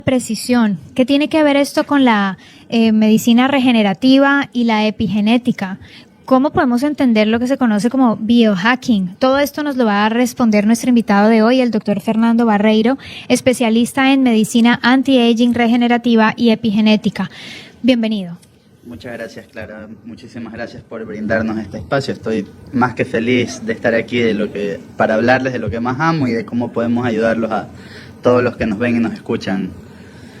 Precisión. ¿Qué tiene que ver esto con la medicina regenerativa y la epigenética? ¿Cómo podemos entender lo que se conoce como biohacking? Todo esto nos lo va a responder nuestro invitado de hoy, el doctor Fernando Barreiro, especialista en medicina anti-aging, regenerativa y epigenética. Bienvenido. Muchas gracias, Clara. Muchísimas gracias por brindarnos este espacio. Estoy más que feliz de estar aquí para hablarles de lo que más amo y de cómo podemos ayudarlos a todos los que nos ven y nos escuchan.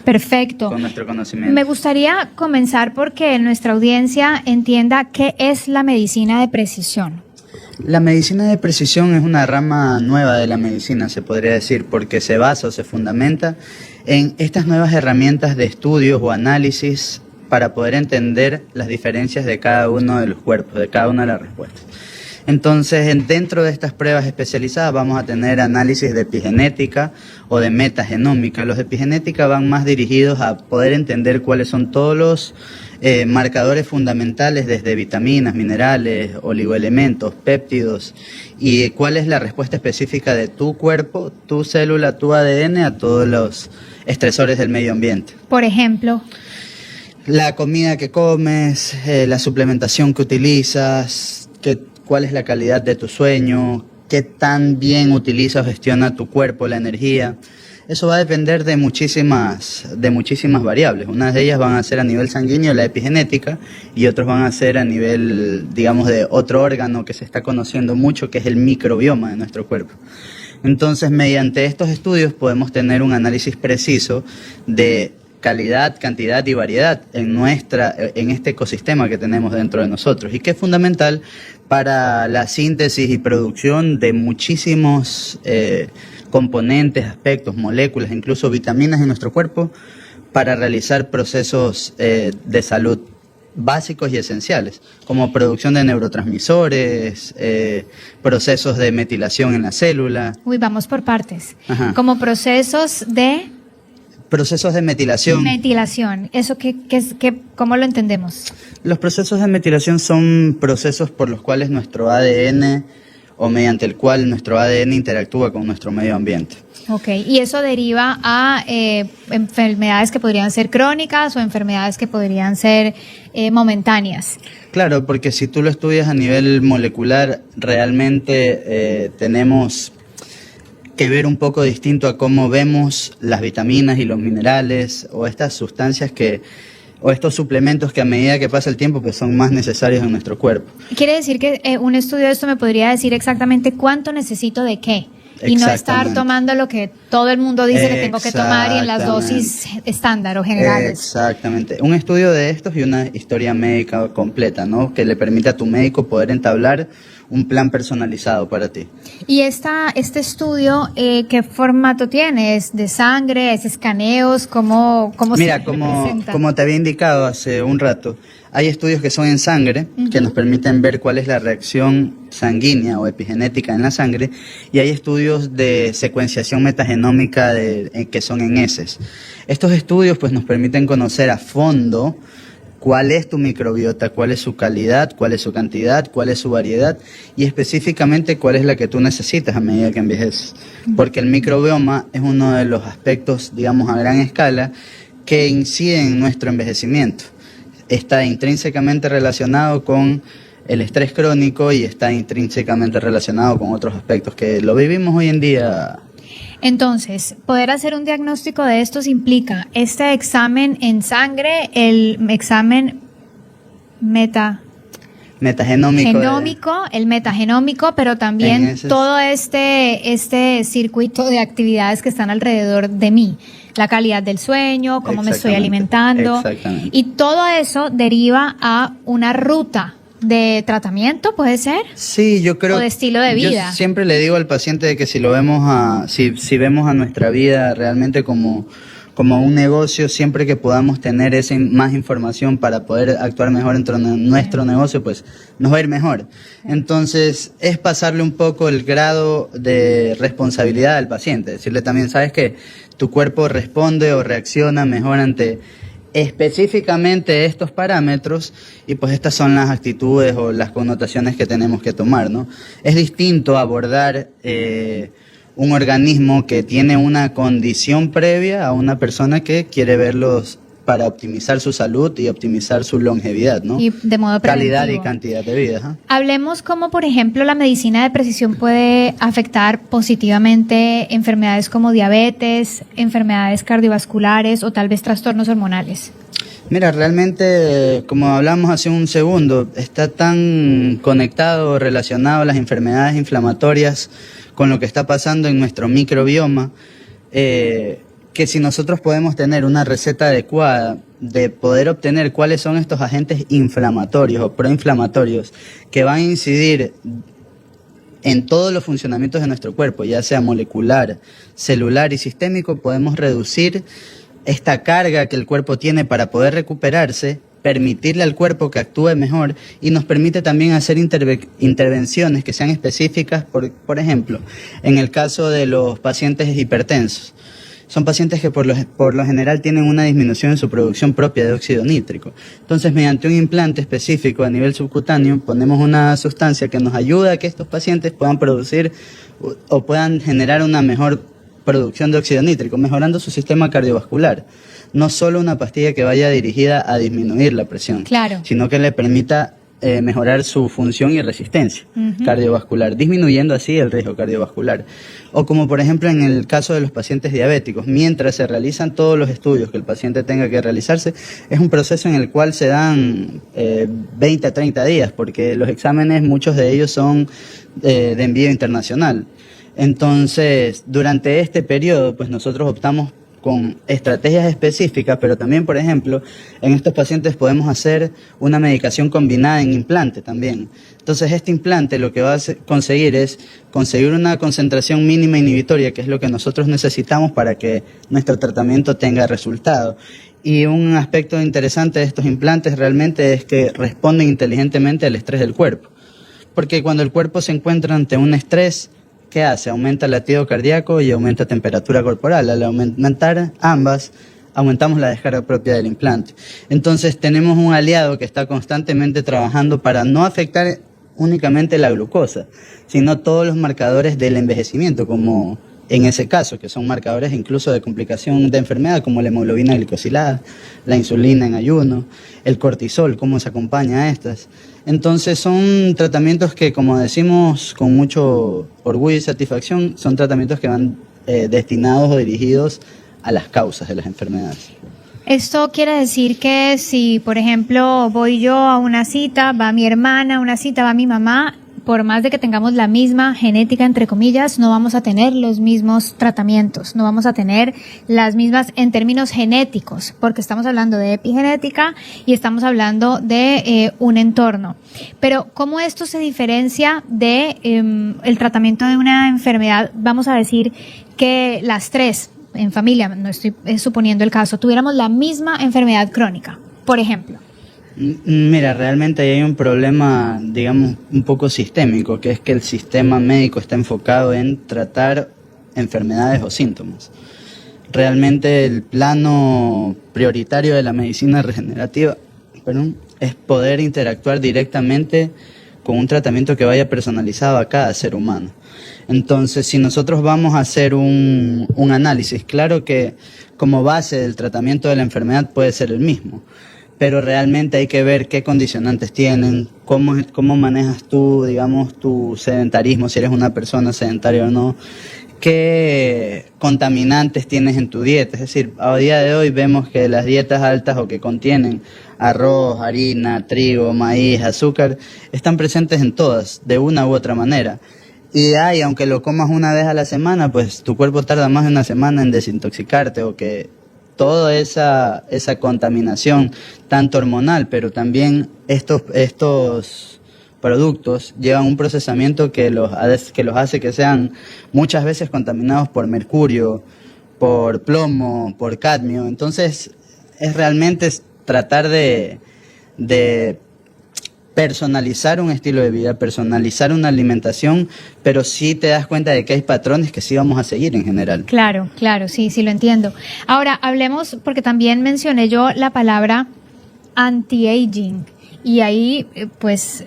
Perfecto. Con nuestro conocimiento. Me gustaría comenzar porque nuestra audiencia entienda qué es la medicina de precisión. La medicina de precisión es una rama nueva de la medicina, se podría decir, porque se basa o se fundamenta en estas nuevas herramientas de estudios o análisis para poder entender las diferencias de cada uno de los cuerpos, de cada una de las respuestas. Entonces, dentro de estas pruebas especializadas vamos a tener análisis de epigenética o de metagenómica. Los de epigenética van más dirigidos a poder entender cuáles son todos los marcadores fundamentales, desde vitaminas, minerales, oligoelementos, péptidos, y cuál es la respuesta específica de tu cuerpo, tu célula, tu ADN a todos los estresores del medio ambiente. Por ejemplo, la comida que comes, la suplementación que utilizas, cuál es la calidad de tu sueño, qué tan bien utiliza o gestiona tu cuerpo la energía. Eso va a depender de muchísimas variables. Unas de ellas van a ser a nivel sanguíneo, la epigenética, y otros van a ser a nivel, digamos, de otro órgano que se está conociendo mucho, que es el microbioma de nuestro cuerpo. Entonces, mediante estos estudios podemos tener un análisis preciso de calidad, cantidad y variedad en este ecosistema que tenemos dentro de nosotros, y que es fundamental para la síntesis y producción de muchísimos componentes, aspectos, moléculas, incluso vitaminas en nuestro cuerpo, para realizar procesos de salud básicos y esenciales, como producción de neurotransmisores, procesos de metilación en la célula. Vamos por partes. Ajá. Como procesos de metilación. Metilación. ¿Eso cómo lo entendemos? Los procesos de metilación son procesos por los cuales nuestro ADN, o mediante el cual nuestro ADN interactúa con nuestro medio ambiente. Ok, y eso deriva a enfermedades que podrían ser crónicas o enfermedades que podrían ser momentáneas. Claro, porque si tú lo estudias a nivel molecular, realmente tenemos que ver un poco distinto a cómo vemos las vitaminas y los minerales o estas sustancias o estos suplementos que a medida que pasa el tiempo pues son más necesarios en nuestro cuerpo. Quiere decir que un estudio de esto me podría decir exactamente cuánto necesito de qué y no estar tomando lo que todo el mundo dice que tengo que tomar y en las dosis estándar o generales. Exactamente. Un estudio de estos y una historia médica completa, ¿no? Que le permite a tu médico poder entablar un plan personalizado para ti. ¿Y este estudio qué formato tiene? ¿Es de sangre? ¿Es escaneos? ¿Cómo Mira, se presenta? como te había indicado hace un rato, hay estudios que son en sangre, que nos permiten ver cuál es la reacción sanguínea o epigenética en la sangre, y hay estudios de secuenciación metagenómica que son en heces. Estos estudios pues nos permiten conocer a fondo cuál es tu microbiota, cuál es su calidad, cuál es su cantidad, cuál es su variedad y específicamente cuál es la que tú necesitas a medida que envejeces. Porque el microbioma es uno de los aspectos, digamos, a gran escala que inciden en nuestro envejecimiento. Está intrínsecamente relacionado con el estrés crónico y está intrínsecamente relacionado con otros aspectos que lo vivimos hoy en día. Entonces, poder hacer un diagnóstico de estos implica este examen en sangre, el examen metagenómico, pero también todo este circuito de actividades que están alrededor de mí. La calidad del sueño, cómo me estoy alimentando. Y todo eso deriva a una ruta de tratamiento, ¿puede ser? Sí, yo creo. O de estilo de vida. Yo siempre le digo al paciente de que si lo vemos si vemos a nuestra vida realmente como un negocio, siempre que podamos tener más información para poder actuar mejor dentro de nuestro negocio, pues nos va a ir mejor. Entonces, es pasarle un poco el grado de responsabilidad al paciente, decirle también, sabes que tu cuerpo responde o reacciona mejor ante específicamente estos parámetros y pues estas son las actitudes o las connotaciones que tenemos que tomar, ¿no? Es distinto abordar un organismo que tiene una condición previa a una persona que quiere verlos para optimizar su salud y optimizar su longevidad, ¿no? Y de modo preventivo. Calidad y cantidad de vida. ¿Eh? Hablemos cómo, por ejemplo, la medicina de precisión puede afectar positivamente enfermedades como diabetes, enfermedades cardiovasculares o tal vez trastornos hormonales. Mira, realmente, como hablamos hace un segundo, está tan conectado, relacionado las enfermedades inflamatorias con lo que está pasando en nuestro microbioma, que si nosotros podemos tener una receta adecuada de poder obtener cuáles son estos agentes inflamatorios o proinflamatorios que van a incidir en todos los funcionamientos de nuestro cuerpo, ya sea molecular, celular y sistémico, podemos reducir esta carga que el cuerpo tiene para poder recuperarse, permitirle al cuerpo que actúe mejor y nos permite también hacer intervenciones que sean específicas, por ejemplo, en el caso de los pacientes hipertensos. Son pacientes que por lo general tienen una disminución en su producción propia de óxido nítrico. Entonces, mediante un implante específico a nivel subcutáneo, ponemos una sustancia que nos ayuda a que estos pacientes puedan producir o puedan generar una mejor producción de óxido nítrico, mejorando su sistema cardiovascular. No solo una pastilla que vaya dirigida a disminuir la presión, claro, sino que le permita mejorar su función y resistencia cardiovascular, disminuyendo así el riesgo cardiovascular. O como por ejemplo en el caso de los pacientes diabéticos, mientras se realizan todos los estudios que el paciente tenga que realizarse, es un proceso en el cual se dan 20 a 30 días, porque los exámenes, muchos de ellos son de envío internacional. Entonces, durante este periodo, pues nosotros optamos con estrategias específicas, pero también, por ejemplo, en estos pacientes podemos hacer una medicación combinada en implante también. Entonces, este implante lo que va a conseguir es conseguir una concentración mínima inhibitoria, que es lo que nosotros necesitamos para que nuestro tratamiento tenga resultado. Y un aspecto interesante de estos implantes realmente es que responden inteligentemente al estrés del cuerpo. Porque cuando el cuerpo se encuentra ante un estrés, ¿qué hace? Aumenta el latido cardíaco y aumenta temperatura corporal. Al aumentar ambas, aumentamos la descarga propia del implante. Entonces tenemos un aliado que está constantemente trabajando para no afectar únicamente la glucosa, sino todos los marcadores del envejecimiento, como en ese caso, que son marcadores incluso de complicación de enfermedad, como la hemoglobina glicosilada, la insulina en ayuno, el cortisol, cómo se acompaña a estas. Entonces son tratamientos que, como decimos con mucho orgullo y satisfacción, son tratamientos que van destinados o dirigidos a las causas de las enfermedades. Esto quiere decir que si, por ejemplo, voy yo a una cita, va mi hermana a una cita, va mi mamá, por más de que tengamos la misma genética, entre comillas, no vamos a tener los mismos tratamientos, no vamos a tener las mismas en términos genéticos, porque estamos hablando de epigenética y estamos hablando de un entorno. Pero, ¿cómo esto se diferencia de el tratamiento de una enfermedad? Vamos a decir que las tres en familia, no estoy suponiendo el caso, tuviéramos la misma enfermedad crónica, por ejemplo. Mira, realmente hay un problema, digamos, un poco sistémico, que es que el sistema médico está enfocado en tratar enfermedades o síntomas. Realmente el plano prioritario de la medicina regenerativa, es poder interactuar directamente con un tratamiento que vaya personalizado a cada ser humano. Entonces, si nosotros vamos a hacer un análisis, claro que como base del tratamiento de la enfermedad puede ser el mismo, pero realmente hay que ver qué condicionantes tienen, cómo manejas tú, digamos, tu sedentarismo, si eres una persona sedentaria o no, qué contaminantes tienes en tu dieta. Es decir, a día de hoy vemos que las dietas altas o que contienen arroz, harina, trigo, maíz, azúcar, están presentes en todas, de una u otra manera. Y aunque lo comas una vez a la semana, pues tu cuerpo tarda más de una semana en desintoxicarte, o que toda esa contaminación, tanto hormonal, pero también estos productos llevan un procesamiento que los hace que sean muchas veces contaminados por mercurio, por plomo, por cadmio. Entonces, es realmente tratar de personalizar un estilo de vida, personalizar una alimentación, pero sí te das cuenta de que hay patrones que sí vamos a seguir en general. Claro, sí lo entiendo. Ahora, hablemos, porque también mencioné yo la palabra anti-aging, y ahí, pues,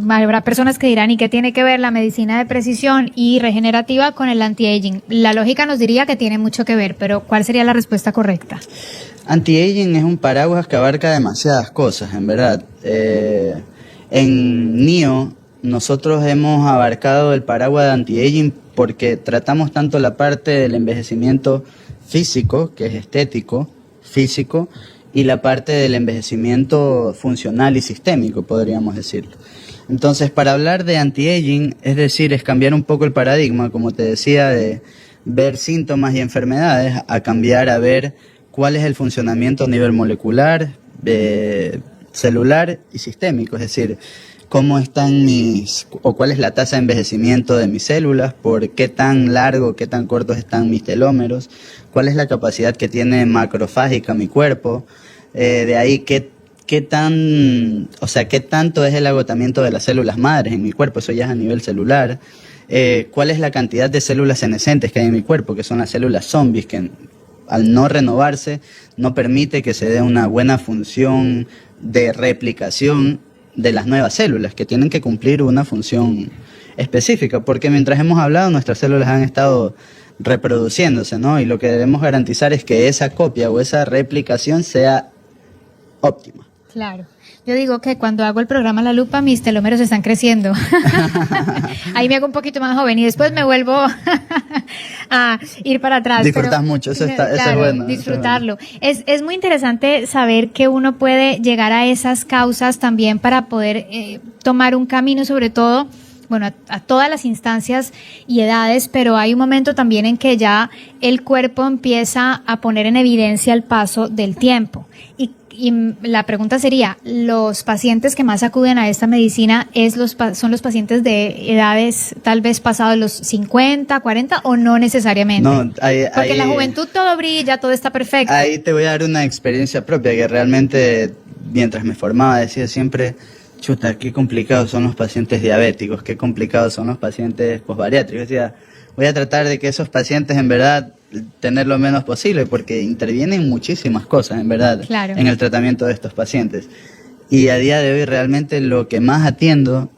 habrá personas que dirán, ¿y qué tiene que ver la medicina de precisión y regenerativa con el anti-aging? La lógica nos diría que tiene mucho que ver, pero ¿cuál sería la respuesta correcta? Anti-aging es un paraguas que abarca demasiadas cosas, en verdad. En NIO nosotros hemos abarcado el paraguas de anti-aging porque tratamos tanto la parte del envejecimiento físico, que es estético, físico, y la parte del envejecimiento funcional y sistémico, podríamos decirlo. Entonces, para hablar de anti-aging, es decir, es cambiar un poco el paradigma, como te decía, de ver síntomas y enfermedades, a cambiar a ver cuál es el funcionamiento a nivel molecular, celular y sistémico, es decir, cómo están cuál es la tasa de envejecimiento de mis células, por qué tan largo, qué tan cortos están mis telómeros, cuál es la capacidad que tiene macrofágica mi cuerpo, de ahí qué tanto es el agotamiento de las células madres en mi cuerpo, eso ya es a nivel celular, cuál es la cantidad de células senescentes que hay en mi cuerpo, que son las células zombies, que al no renovarse no permite que se dé una buena función de replicación de las nuevas células, que tienen que cumplir una función específica, porque mientras hemos hablado, nuestras células han estado reproduciéndose, ¿no? Y lo que debemos garantizar es que esa copia o esa replicación sea óptima. Claro. Yo digo que cuando hago el programa La Lupa, mis telómeros están creciendo. Ahí me hago un poquito más joven y después me vuelvo a ir para atrás. Disfrutas mucho, eso es bueno. Disfrutarlo. Es muy interesante saber que uno puede llegar a esas causas también para poder tomar un camino, sobre todo, bueno, a todas las instancias y edades, pero hay un momento también en que ya el cuerpo empieza a poner en evidencia el paso del tiempo. Y la pregunta sería, ¿los pacientes que más acuden a esta medicina son los pacientes de edades tal vez pasados los 50, 40 o no necesariamente? No, porque en la juventud todo brilla, todo está perfecto. Ahí te voy a dar una experiencia propia que realmente mientras me formaba decía siempre, chuta, qué complicados son los pacientes diabéticos, qué complicados son los pacientes posbariátricos. Decía, voy a tratar de que esos pacientes en verdad tener lo menos posible, porque intervienen muchísimas cosas, en verdad, claro, en el tratamiento de estos pacientes. Y a día de hoy realmente lo que más atiendo,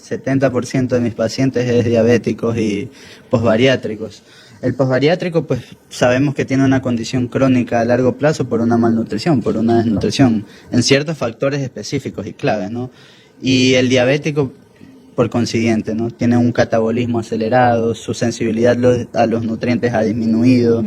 70% de mis pacientes es diabéticos y posbariátricos. El posbariátrico, pues sabemos que tiene una condición crónica a largo plazo por una malnutrición, por una desnutrición, en ciertos factores específicos y claves, ¿no? Y el diabético, por consiguiente, ¿no? Tiene un catabolismo acelerado, su sensibilidad a los nutrientes ha disminuido,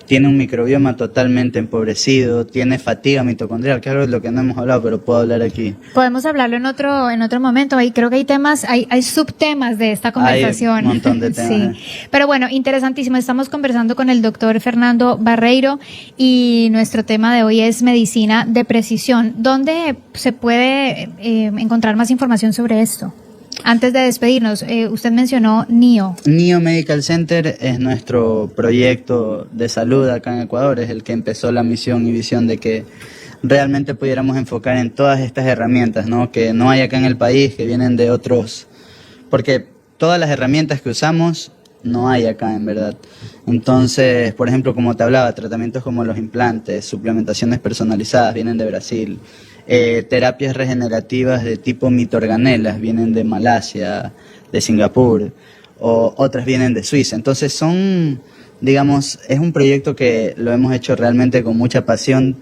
tiene un microbioma totalmente empobrecido, tiene fatiga mitocondrial, que es algo de lo que no hemos hablado, pero puedo hablar aquí. Podemos hablarlo en otro momento, y creo que hay temas, hay subtemas de esta conversación. Hay un montón de temas. Sí. Pero bueno, interesantísimo. Estamos conversando con el doctor Fernando Barreiro y nuestro tema de hoy es medicina de precisión. ¿Dónde se puede encontrar más información sobre esto? Antes de despedirnos, usted mencionó NIO. NIO Medical Center es nuestro proyecto de salud acá en Ecuador, es el que empezó la misión y visión de que realmente pudiéramos enfocar en todas estas herramientas, ¿no? Que no hay acá en el país, que vienen de otros, porque todas las herramientas que usamos no hay acá en verdad. Entonces, por ejemplo, como te hablaba, tratamientos como los implantes, suplementaciones personalizadas vienen de Brasil. Terapias regenerativas de tipo mitorganelas vienen de Malasia, de Singapur, o otras vienen de Suiza. Entonces es un proyecto que lo hemos hecho realmente con mucha pasión,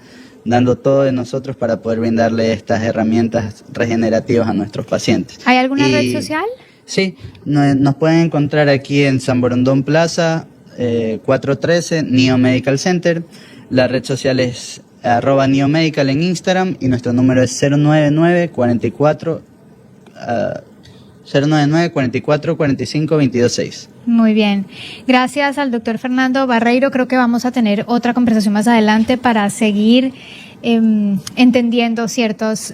dando todo de nosotros para poder brindarle estas herramientas regenerativas a nuestros pacientes. ¿Hay alguna red social? Sí, nos pueden encontrar aquí en San Borondón Plaza, 413, NIO Medical Center. La red social es @NIOMedical en Instagram y nuestro número es 099 44 45 226. Muy bien. Gracias al doctor Fernando Barreiro. Creo que vamos a tener otra conversación más adelante para seguir entendiendo ciertos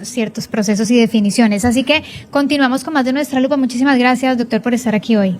procesos y definiciones. Así que continuamos con más de Nuestra Lupa. Muchísimas gracias, doctor, por estar aquí hoy.